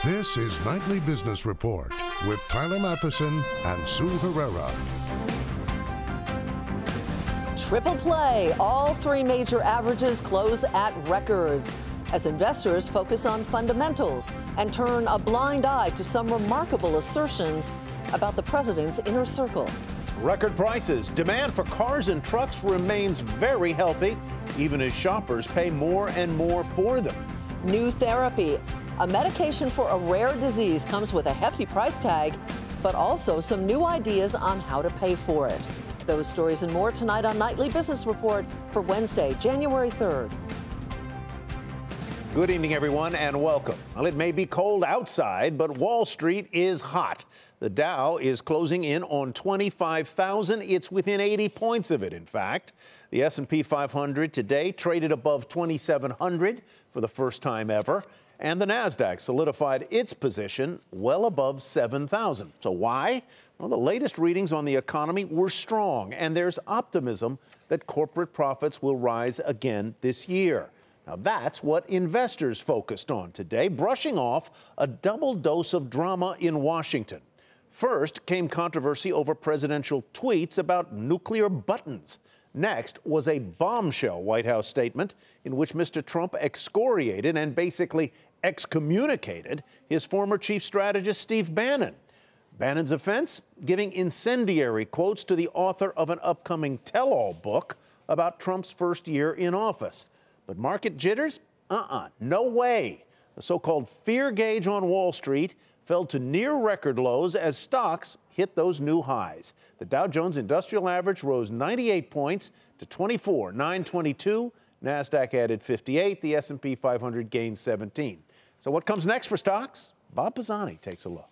This is Nightly Business Report with Tyler Matheson and Sue Herrera. Triple play. All three major averages close at records as investors focus on fundamentals and turn a blind eye to some remarkable assertions about the president's inner circle. Record prices. Demand for cars and trucks remains very healthy, even as shoppers pay more and more for them. New therapy. A medication for a rare disease comes with a hefty price tag, but also some new ideas on how to pay for it. Those stories and more tonight on Nightly Business Report for Wednesday, January 3rd. Good evening, everyone, and welcome. Well, it may be cold outside, but Wall Street is hot. The Dow is closing in on 25,000. It's within 80 points of it, in fact. The S&P 500 today traded above 2,700 for the first time ever. And the Nasdaq solidified its position well above 7,000. So why? Well, the latest readings on the economy were strong, and there's optimism that corporate profits will rise again this year. Now, that's what investors focused on today, brushing off a double dose of drama in Washington. First came controversy over presidential tweets about nuclear buttons. Next was a bombshell White House statement in which Mr. Trump excoriated and basically excommunicated his former chief strategist, Steve Bannon. Bannon's offense? Giving incendiary quotes to the author of an upcoming tell-all book about Trump's first year in office. But market jitters? No way. The so-called fear gauge on Wall Street fell to near record lows as stocks hit those new highs. The Dow Jones Industrial Average rose 98 points to 24,922. Nasdaq added 58. The S&P 500 gained 17. So what comes next for stocks? Bob Pisani takes a look.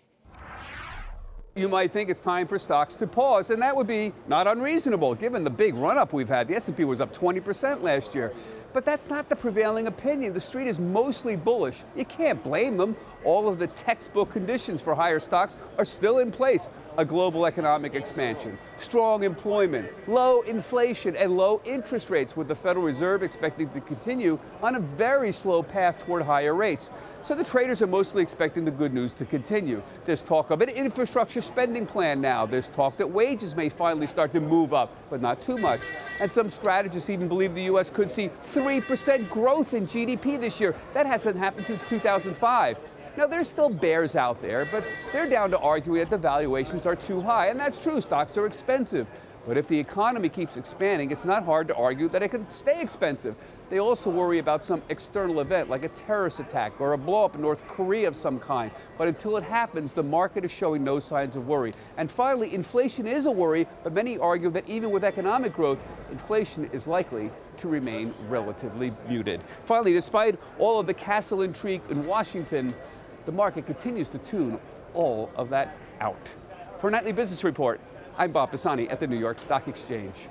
You might think it's time for stocks to pause, and that would be not unreasonable given the big run-up we've had. The S&P was up 20% last year. But that's not the prevailing opinion. The street is mostly bullish. You can't blame them. All of the textbook conditions for higher stocks are still in place. A global economic expansion, strong employment, low inflation, and low interest rates, with the Federal Reserve expecting to continue on a very slow path toward higher rates. So the traders are mostly expecting the good news to continue. There's talk of an infrastructure spending plan now. There's talk that wages may finally start to move up, but not too much. And some strategists even believe the U.S. could see 3% growth in GDP this year. That hasn't happened since 2005. Now, there's still bears out there, but they're down to arguing that the valuations are too high. And that's true. Stocks are expensive. But if the economy keeps expanding, it's not hard to argue that it could stay expensive. They also worry about some external event like a terrorist attack or a blow-up in North Korea of some kind. But until it happens, the market is showing no signs of worry. And finally, inflation is a worry, but many argue that even with economic growth, inflation is likely to remain relatively muted. Finally, despite all of the castle intrigue in Washington, the market continues to tune all of that out. For Nightly Business Report, I'm Bob Pisani at the New York Stock Exchange.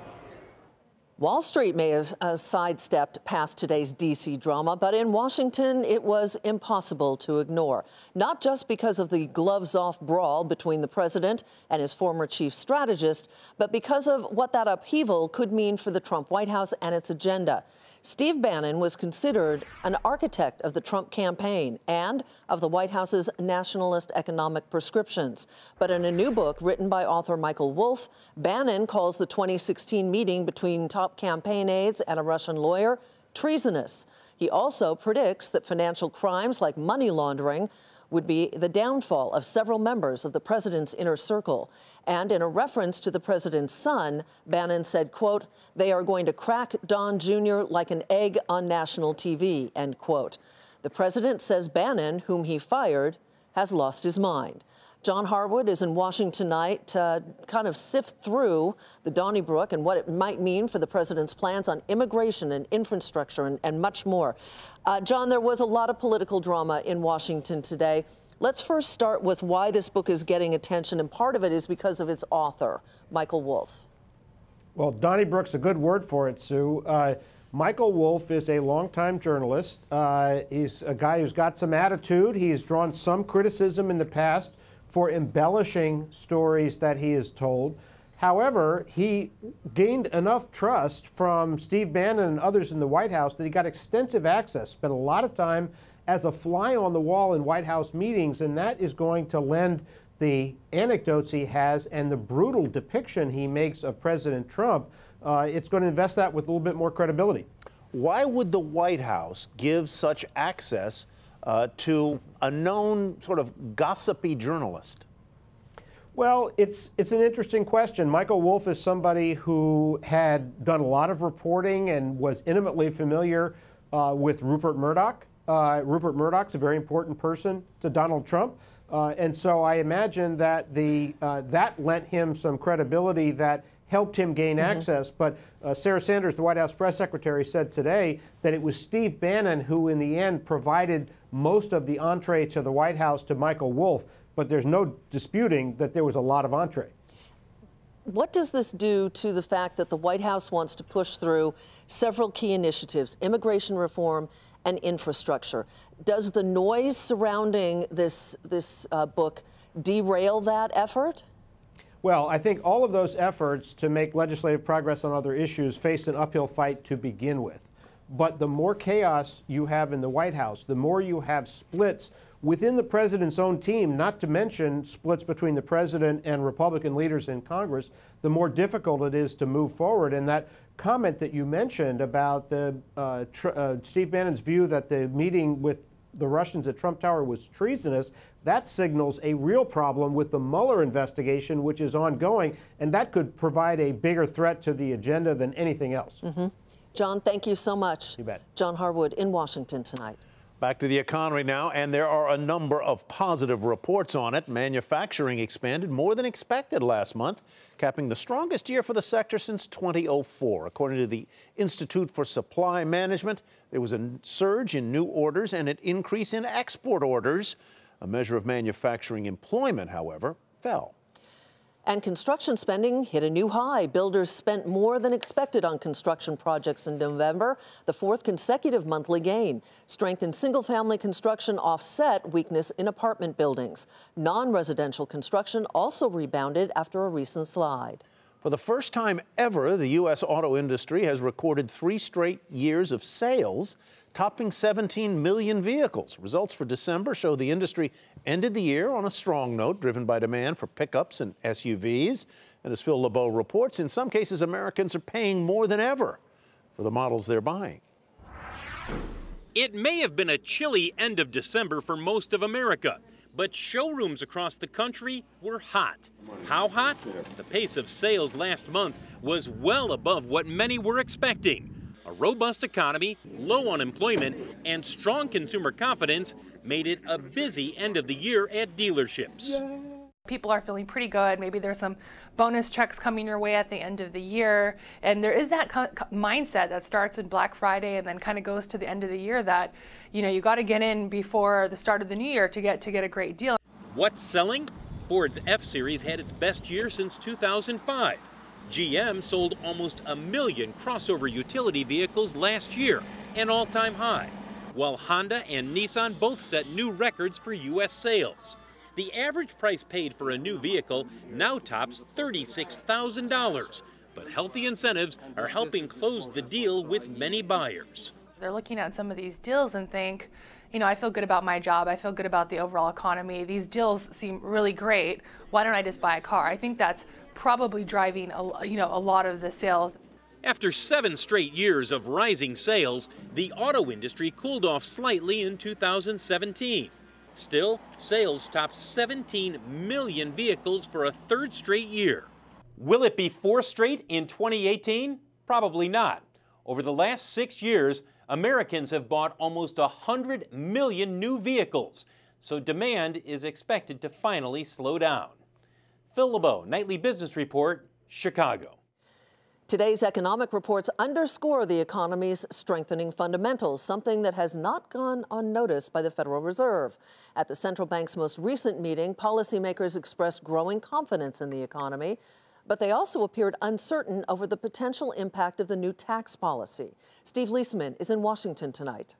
Wall Street may have sidestepped past today's D.C. drama, but in Washington, it was impossible to ignore. Not just because of the gloves-off brawl between the president and his former chief strategist, but because of what that upheaval could mean for the Trump White House and its agenda. Steve Bannon was considered an architect of the Trump campaign and of the White House's nationalist economic prescriptions. But in a new book written by author Michael Wolff, Bannon calls the 2016 meeting between top campaign aides and a Russian lawyer treasonous. He also predicts that financial crimes like money laundering would be the downfall of several members of the president's inner circle. And in a reference to the president's son, Bannon said, quote, "They are going to crack Don Jr. like an egg on national TV," end quote. The president says Bannon, whom he fired, has lost his mind. John Harwood is in Washington tonight to kind of sift through the Donnybrook and what it might mean for the president's plans on immigration and infrastructure and much more. John, there was a lot of political drama in Washington today. Let's first start with why this book is getting attention, and part of it is because of its author, Michael Wolff. Well, Donnybrook's a good word for it, Sue. Michael Wolff is a longtime journalist. He's a guy who's got some attitude. He's drawn some criticism in the past for embellishing stories that he has told. However, he gained enough trust from Steve Bannon and others in the White House that he got extensive access, spent a lot of time as a fly on the wall in White House meetings, and that is going to lend the anecdotes he has and the brutal depiction he makes of President Trump, it's going to invest that with a little bit more credibility. Why would the White House give such access to a known sort of gossipy journalist? Well, it's an interesting question. Michael Wolff is somebody who had done a lot of reporting and was intimately familiar with Rupert Murdoch. Rupert Murdoch's a very important person to Donald Trump. And so I imagine that that lent him some credibility that helped him gain access. But Sarah Sanders, the White House press secretary, said today that it was Steve Bannon who, in the end, provided most of the entree to the White House to Michael Wolff. But there's no disputing that there was a lot of entree. What does this do to the fact that the White House wants to push through several key initiatives, immigration reform and infrastructure? Does the noise surrounding this book derail that effort? Well, I think all of those efforts to make legislative progress on other issues face an uphill fight to begin with. But the more chaos you have in the White House, the more you have splits within the president's own team, not to mention splits between the president and Republican leaders in Congress, the more difficult it is to move forward. And that comment that you mentioned about Steve Bannon's view that the meeting with the Russians at Trump Tower was treasonous, that signals a real problem with the Mueller investigation, which is ongoing, and that could provide a bigger threat to the agenda than anything else. John, thank you so much. You bet. John Harwood in Washington tonight. Back to the economy now, and there are a number of positive reports on it. Manufacturing expanded more than expected last month, capping the strongest year for the sector since 2004. According to the Institute for Supply Management, there was a surge in new orders and an increase in export orders. A measure of manufacturing employment, however, fell. And construction spending hit a new high. Builders spent more than expected on construction projects in November, the fourth consecutive monthly gain. Strength in single-family construction offset weakness in apartment buildings. Non-residential construction also rebounded after a recent slide. For the first time ever, the U.S. auto industry has recorded 3 straight years of sales, topping 17 million vehicles. Results for December show the industry ended the year on a strong note, driven by demand for pickups and SUVs. And as Phil LeBeau reports, in some cases, Americans are paying more than ever for the models they're buying. It may have been a chilly end of December for most of America, but showrooms across the country were hot. How hot? The pace of sales last month was well above what many were expecting. A robust economy, low unemployment, and strong consumer confidence made it a busy end of the year at dealerships. People are feeling pretty good. Maybe there's some bonus checks coming your way at the end of the year. And there is that mindset that starts in Black Friday and then kind of goes to the end of the year that, you know, you got to get in before the start of the new year to get a great deal. What's selling? Ford's F-Series had its best year since 2005. GM sold almost 1 million crossover utility vehicles last year, an all-time high, while Honda and Nissan both set new records for U.S. sales. The average price paid for a new vehicle now tops $36,000, but healthy incentives are helping close the deal with many buyers. They're looking at some of these deals and think, you know, I feel good about my job, I feel good about the overall economy, these deals seem really great, why don't I just buy a car? I think that's probably driving a lot of the sales. After 7 straight years of rising sales, the auto industry cooled off slightly in 2017. Still, sales topped 17 million vehicles for a 3rd straight year. Will it be 4 straight in 2018? Probably not. Over the last 6 years, Americans have bought almost 100 million new vehicles, so demand is expected to finally slow down. Phil LeBeau, Nightly Business Report, Chicago. Today's economic reports underscore the economy's strengthening fundamentals, something that has not gone unnoticed by the Federal Reserve. At the central bank's most recent meeting, policymakers expressed growing confidence in the economy, but they also appeared uncertain over the potential impact of the new tax policy. Steve Leisman is in Washington tonight.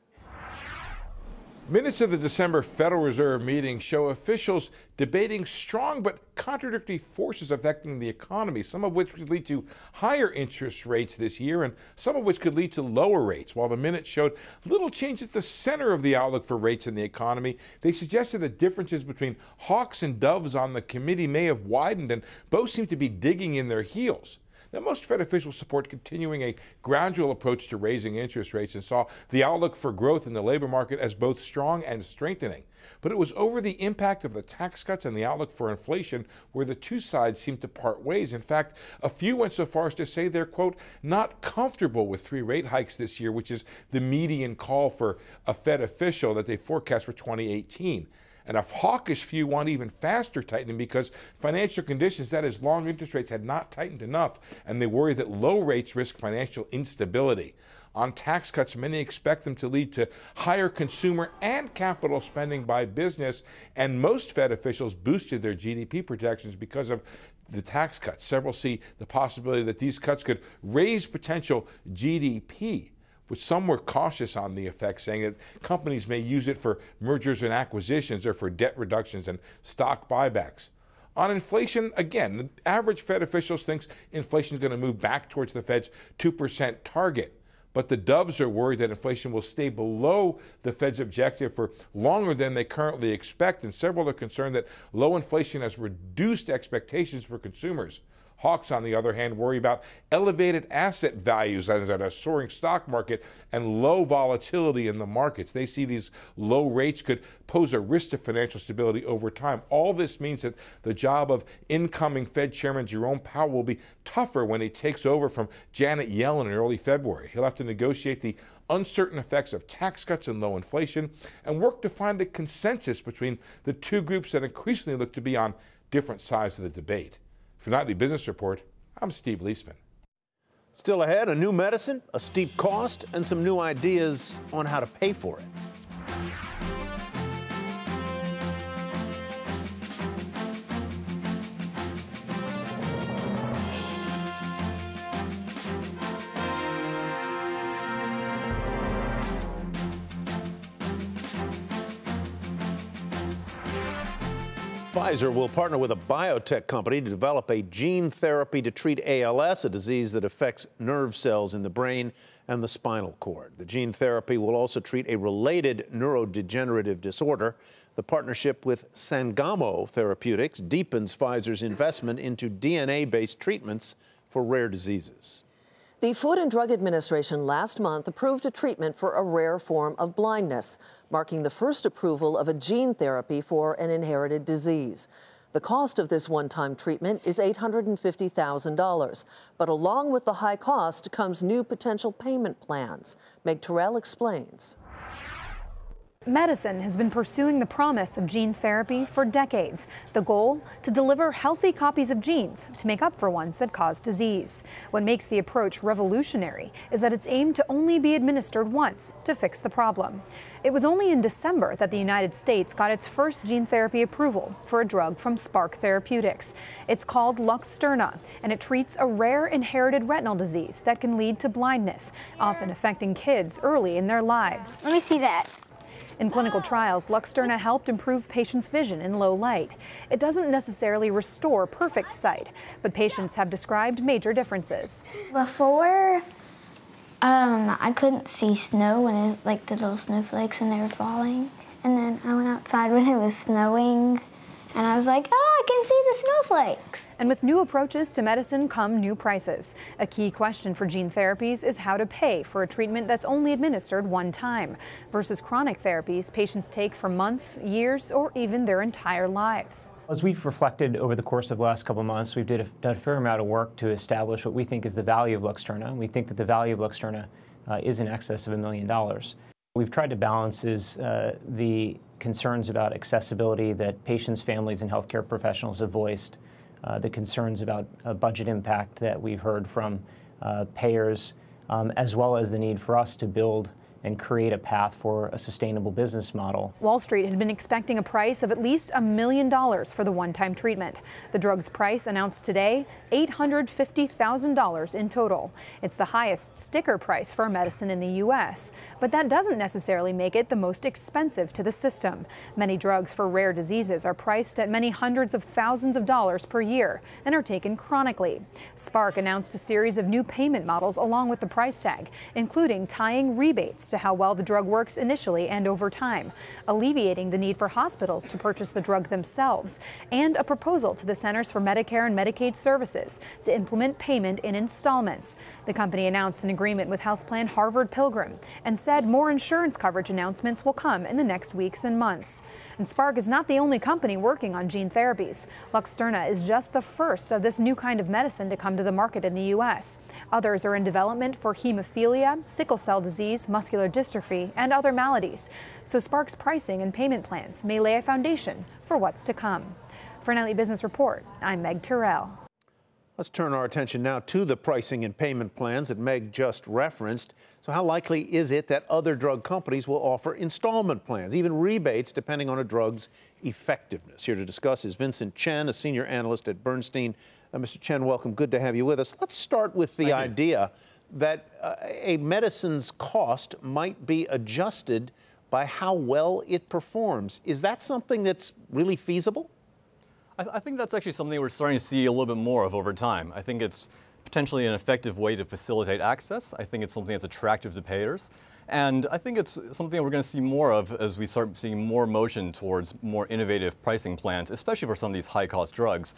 Minutes of the December Federal Reserve meeting show officials debating strong but contradictory forces affecting the economy, some of which could lead to higher interest rates this year and some of which could lead to lower rates. While the minutes showed little change at the center of the outlook for rates in the economy, they suggested that differences between hawks and doves on the committee may have widened, and both seem to be digging in their heels. Now, most Fed officials support continuing a gradual approach to raising interest rates and saw the outlook for growth in the labor market as both strong and strengthening. But it was over the impact of the tax cuts and the outlook for inflation where the two sides seemed to part ways. In fact, a few went so far as to say they're, quote, not comfortable with 3 rate hikes this year, which is the median call for a Fed official that they forecast for 2018. And a hawkish few want even faster tightening because financial conditions, that is, long interest rates, had not tightened enough, and they worry that low rates risk financial instability. On tax cuts, many expect them to lead to higher consumer and capital spending by business, and most Fed officials boosted their GDP projections because of the tax cuts. Several see the possibility that these cuts could raise potential GDP, which some were cautious on the effect, saying that companies may use it for mergers and acquisitions or for debt reductions and stock buybacks. On inflation, again, the average Fed officials thinks inflation is going to move back towards the Fed's 2% target. But the doves are worried that inflation will stay below the Fed's objective for longer than they currently expect, and several are concerned that low inflation has reduced expectations for consumers. Hawks, on the other hand, worry about elevated asset values as a soaring stock market and low volatility in the markets. They see these low rates could pose a risk to financial stability over time. All this means that the job of incoming Fed Chairman Jerome Powell will be tougher when he takes over from Janet Yellen in early February. He'll have to negotiate the uncertain effects of tax cuts and low inflation and work to find a consensus between the two groups that increasingly look to be on different sides of the debate. For Nightly Business Report, I'm Steve Leisman. Still ahead, a new medicine, a steep cost, and some new ideas on how to pay for it. Pfizer will partner with a biotech company to develop a gene therapy to treat ALS, a disease that affects nerve cells in the brain and the spinal cord. The gene therapy will also treat a related neurodegenerative disorder. The partnership with Sangamo Therapeutics deepens Pfizer's investment into DNA-based treatments for rare diseases. The Food and Drug Administration last month approved a treatment for a rare form of blindness, marking the first approval of a gene therapy for an inherited disease. The cost of this one-time treatment is $850,000, but along with the high cost comes new potential payment plans. Meg Terrell explains. Medicine has been pursuing the promise of gene therapy for decades. The goal, to deliver healthy copies of genes to make up for ones that cause disease. What makes the approach revolutionary is that it's aimed to only be administered once to fix the problem. It was only in December that the United States got its first gene therapy approval for a drug from Spark Therapeutics. It's called Luxturna, and it treats a rare inherited retinal disease that can lead to blindness, often affecting kids early in their lives. Let me see that. In clinical trials, Luxturna helped improve patients' vision in low light. It doesn't necessarily restore perfect sight, but patients have described major differences. Before, I couldn't see snow when it was like the little snowflakes when they were falling. And then I went outside when it was snowing, and I was like, oh, I can see the snowflakes. And with new approaches to medicine come new prices. A key question for gene therapies is how to pay for a treatment that's only administered one time versus chronic therapies patients take for months, years, or even their entire lives. As we've reflected over the course of the last couple of months, we've done a fair amount of work to establish what we think is the value of Luxturna. We think that the value of Luxturna is in excess of $1 million. We've tried to balance the concerns about accessibility that patients, families, and healthcare professionals have voiced, the concerns about budget impact that we've heard from payers, as well as the need for us to build and create a path for a sustainable business model. Wall Street had been expecting a price of at least $1 million for the one-time treatment. The drug's price announced today, $850,000 in total. It's the highest sticker price for a medicine in the U.S., but that doesn't necessarily make it the most expensive to the system. Many drugs for rare diseases are priced at many hundreds of thousands of dollars per year and are taken chronically. Spark announced a series of new payment models along with the price tag, including tying rebates to how well the drug works initially and over time, alleviating the need for hospitals to purchase the drug themselves, and a proposal to the Centers for Medicare and Medicaid Services to implement payment in installments. The company announced an agreement with health plan Harvard Pilgrim and said more insurance coverage announcements will come in the next weeks and months. And Spark is not the only company working on gene therapies. Luxturna is just the first of this new kind of medicine to come to the market in the U.S. Others are in development for hemophilia, sickle cell disease, muscular dystrophy, and other maladies. So Spark's pricing and payment plans may lay a foundation for what's to come. For Nightly Business Report, I'm Meg Terrell. Let's turn our attention now to the pricing and payment plans that Meg just referenced. So how likely is it that other drug companies will offer installment plans, even rebates, depending on a drug's effectiveness? Here to discuss is Vincent Chen, a senior analyst at Bernstein. Mr. Chen, welcome. Good to have you with us. Let's start with the idea that a medicine's cost might be adjusted by how well it performs. Is that something that's really feasible? I think that's actually something we're starting to see a little bit more of over time. I think it's potentially an effective way to facilitate access. I think it's something that's attractive to payers. And I think it's something we're going to see more of as we start seeing more motion towards more innovative pricing plans, especially for some of these high-cost drugs.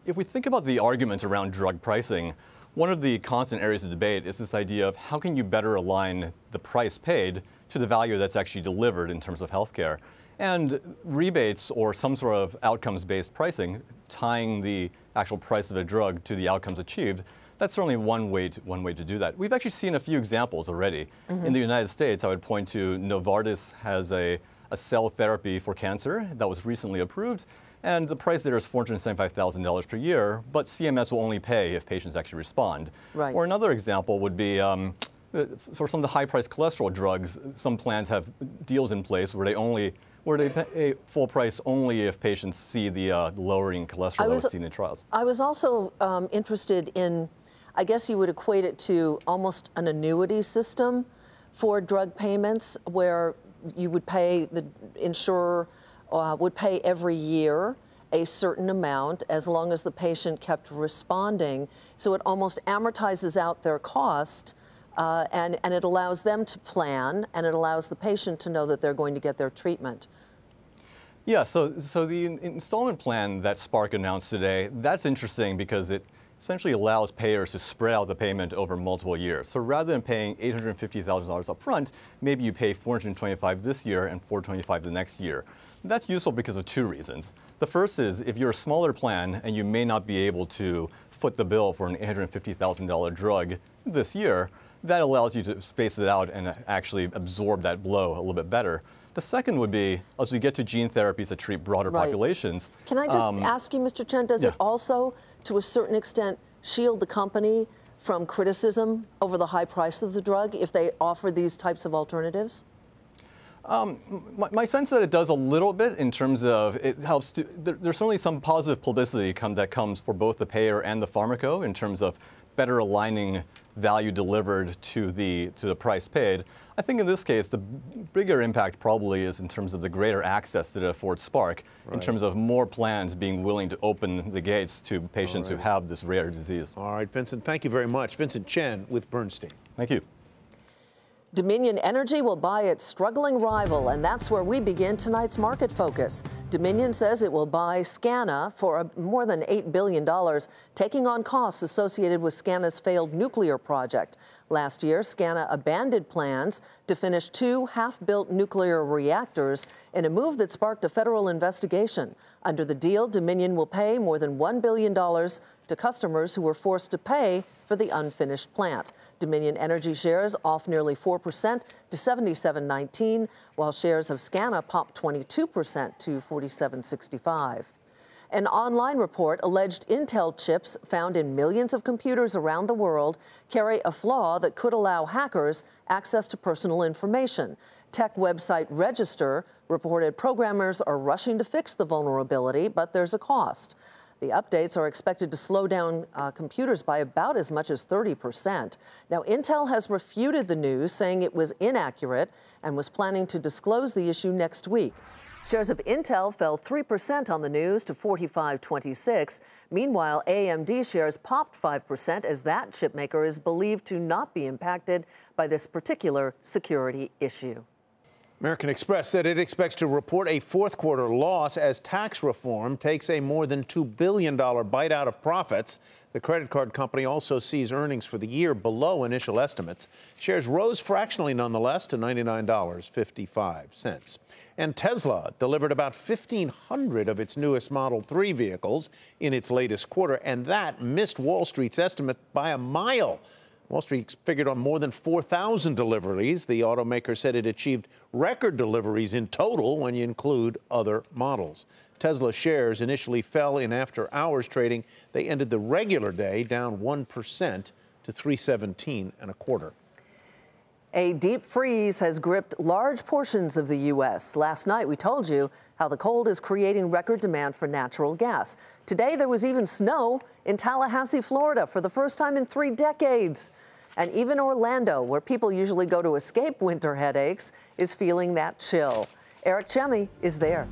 If we think about the arguments around drug pricing, one of the constant areas of debate is this idea of how can you better align the price paid to the value that's actually delivered in terms of healthcare. And rebates or some sort of outcomes-based pricing, tying the actual price of a drug to the outcomes achieved, that's certainly one way to do that. We've actually seen a few examples already. In the United States, I would point to Novartis has a cell therapy for cancer that was recently approved, and the price there is $475,000 per year, but CMS will only pay if patients actually respond. Right. Or another example would be for some of the high-priced cholesterol drugs, some plans have deals in place where they pay full price only if patients see the lowering cholesterol that was seen in trials. I was also interested in, I guess you would equate it to almost an annuity system for drug payments, where you would pay, the insurer would pay every year a certain amount as long as the patient kept responding. So it almost amortizes out their cost. And it allows them to plan, and it allows the patient to know that they're going to get their treatment. Yeah, so the installment plan that Spark announced today, that's interesting because it essentially allows payers to spread out the payment over multiple years. So rather than paying $850,000 up front, maybe you pay $425,000 this year and $425,000 the next year. That's useful because of two reasons. The first is if you're a smaller plan and you may not be able to foot the bill for an $850,000 drug this year, that allows you to space it out and actually absorb that blow a little bit better. The second would be, as we get to gene therapies that treat broader populations. Can I just ask you, Mr. Chen, does it also, to a certain extent, shield the company from criticism over the high price of the drug if they offer these types of alternatives? My sense is that it does a little bit in terms of it helps to, there's certainly some positive publicity that comes for both the payer and the pharmaco in terms of better aligning value delivered to the price paid. I think in this case, the bigger impact probably is in terms of the greater access that it affords Spark, in terms of more plans being willing to open the gates to patients who have this rare disease. All right, Vincent, thank you very much. Vincent Chen with Bernstein. Thank you. Dominion Energy will buy its struggling rival, and that's where we begin tonight's market focus. Dominion says it will buy SCANA for more than $8 billion, taking on costs associated with SCANA's failed nuclear project. Last year, SCANA abandoned plans to finish 2 half-built nuclear reactors in a move that sparked a federal investigation. Under the deal, Dominion will pay more than $1 billion to customers who were forced to pay for the unfinished plant. Dominion Energy shares off nearly 4% to $77.19, while shares of SCANA popped 22% to $47.65. An online report alleged Intel chips found in millions of computers around the world carry a flaw that could allow hackers access to personal information. Tech website Register reported programmers are rushing to fix the vulnerability, but there's a cost. The updates are expected to slow down computers by about as much as 30%. Now, Intel has refuted the news, saying it was inaccurate and was planning to disclose the issue next week. Shares of Intel fell 3% on the news to 45.26. Meanwhile, AMD shares popped 5% as that chipmaker is believed to not be impacted by this particular security issue. American Express said it expects to report a fourth quarter loss as tax reform takes a more than $2 billion bite out of profits. The credit card company also sees earnings for the year below initial estimates. Shares rose fractionally nonetheless to $99.55. And Tesla delivered about 1,500 of its newest Model 3 vehicles in its latest quarter, and that missed Wall Street's estimate by a mile. Wall Street figured on more than 4,000 deliveries. The automaker said it achieved record deliveries in total when you include other models. Tesla shares initially fell in after-hours trading. They ended the regular day down 1% to $317.25. A deep freeze has gripped large portions of the U.S. Last night, we told you how the cold is creating record demand for natural gas. Today, there was even snow in Tallahassee, Florida, for the first time in 3 decades. And even Orlando, where people usually go to escape winter headaches, is feeling that chill. Eric Chemi is there.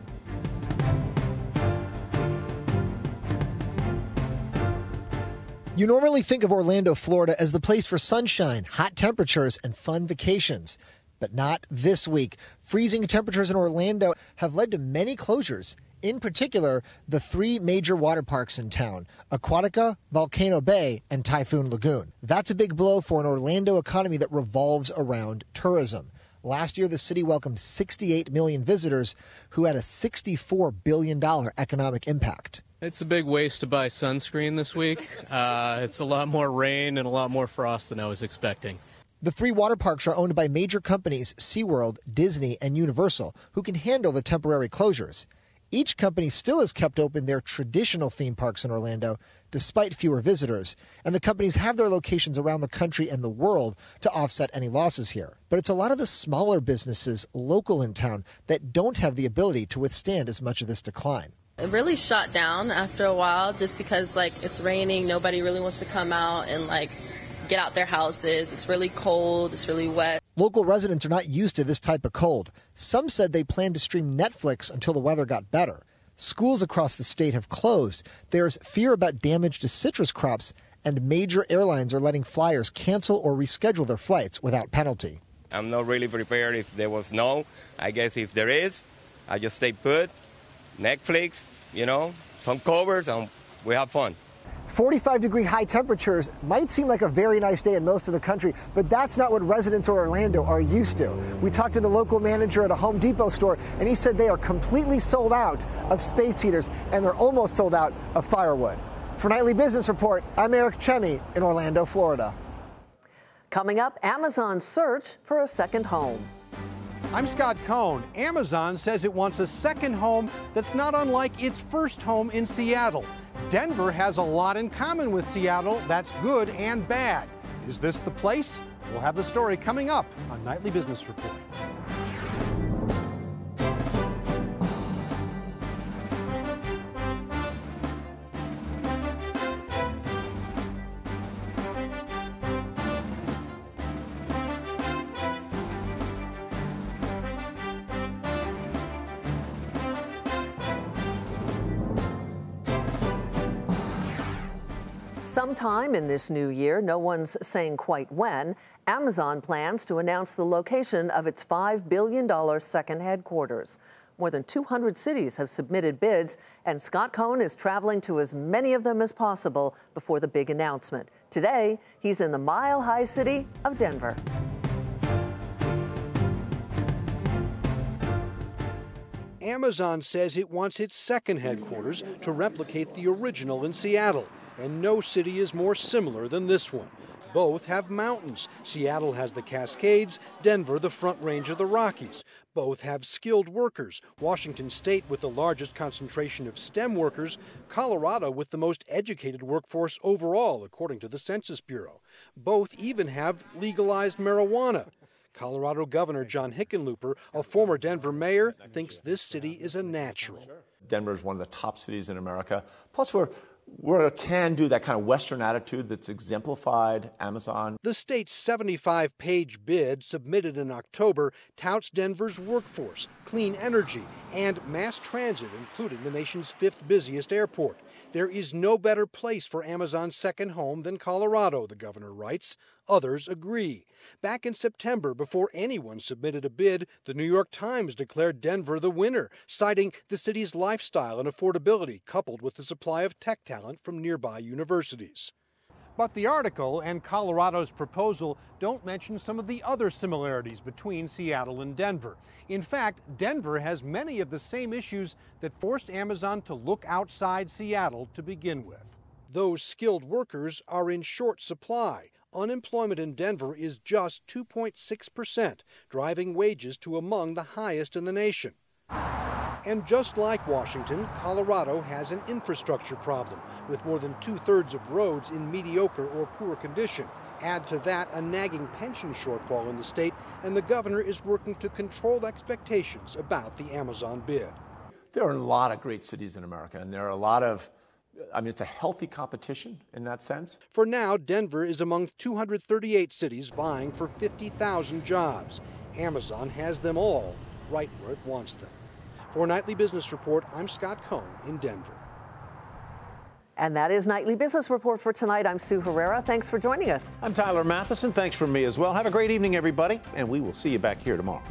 You normally think of Orlando, Florida as the place for sunshine, hot temperatures, and fun vacations. But not this week. Freezing temperatures in Orlando have led to many closures, in particular the 3 major water parks in town, Aquatica, Volcano Bay, and Typhoon Lagoon. That's a big blow for an Orlando economy that revolves around tourism. Last year, the city welcomed 68 million visitors who had a $64 billion economic impact. It's a big waste to buy sunscreen this week. It's a lot more rain and a lot more frost than I was expecting. The 3 water parks are owned by major companies, SeaWorld, Disney, and Universal, who can handle the temporary closures. Each company still has kept open their traditional theme parks in Orlando, despite fewer visitors, and the companies have their locations around the country and the world to offset any losses here. But it's a lot of the smaller businesses local in town that don't have the ability to withstand as much of this decline. It really shut down after a while just because, it's raining. Nobody really wants to come out and, get out their houses. It's really cold. It's really wet. Local residents are not used to this type of cold. Some said they planned to stream Netflix until the weather got better. Schools across the state have closed. There's fear about damage to citrus crops, and major airlines are letting flyers cancel or reschedule their flights without penalty. I'm not really prepared if there was snow. I guess if there is, I just stay put. Netflix, some covers, and we have fun. 45-degree high temperatures might seem like a very nice day in most of the country, but that's not what residents of Orlando are used to. We talked to the local manager at a Home Depot store, and he said they are completely sold out of space heaters, and they're almost sold out of firewood. For Nightly Business Report, I'm Eric Chemi in Orlando, Florida. Coming up, Amazon's search for a second home. I'm Scott Cohn. Amazon says it wants a second home that's not unlike its first home in Seattle. Denver has a lot in common with Seattle. That's good and bad. Is this the place? We'll have the story coming up on Nightly Business Report. Sometime in this new year, no one's saying quite when, Amazon plans to announce the location of its $5 billion second headquarters. More than 200 cities have submitted bids, and Scott Cohn is traveling to as many of them as possible before the big announcement. Today, he's in the mile-high city of Denver. Amazon says it wants its second headquarters to replicate the original in Seattle, and no city is more similar than this one. Both have mountains. Seattle has the Cascades, Denver the Front Range of the Rockies. Both have skilled workers. Washington State with the largest concentration of STEM workers, Colorado with the most educated workforce overall, according to the Census Bureau. Both even have legalized marijuana. Colorado Governor John Hickenlooper, a former Denver mayor, thinks this city is a natural. Denver is one of the top cities in America. Plus, we're a can-do, that kind of Western attitude that's exemplified Amazon. The state's 75-page bid, submitted in October, touts Denver's workforce, clean energy, and mass transit, including the nation's 5th busiest airport. There is no better place for Amazon's second home than Colorado, the governor writes. Others agree. Back in September, before anyone submitted a bid, the New York Times declared Denver the winner, citing the city's lifestyle and affordability, coupled with the supply of tech talent from nearby universities. But the article and Colorado's proposal don't mention some of the other similarities between Seattle and Denver. In fact, Denver has many of the same issues that forced Amazon to look outside Seattle to begin with. Those skilled workers are in short supply. Unemployment in Denver is just 2.6%, driving wages to among the highest in the nation. And just like Washington, Colorado has an infrastructure problem, with more than 2/3 of roads in mediocre or poor condition. Add to that a nagging pension shortfall in the state, and the governor is working to control expectations about the Amazon bid. There are a lot of great cities in America, and there are a lot of, it's a healthy competition in that sense. For now, Denver is among 238 cities vying for 50,000 jobs. Amazon has them all right where it wants them. For Nightly Business Report, I'm Scott Cohn in Denver. And that is Nightly Business Report for tonight. I'm Sue Herrera. Thanks for joining us. I'm Tyler Matheson. Thanks from me as well. Have a great evening, everybody, and we will see you back here tomorrow.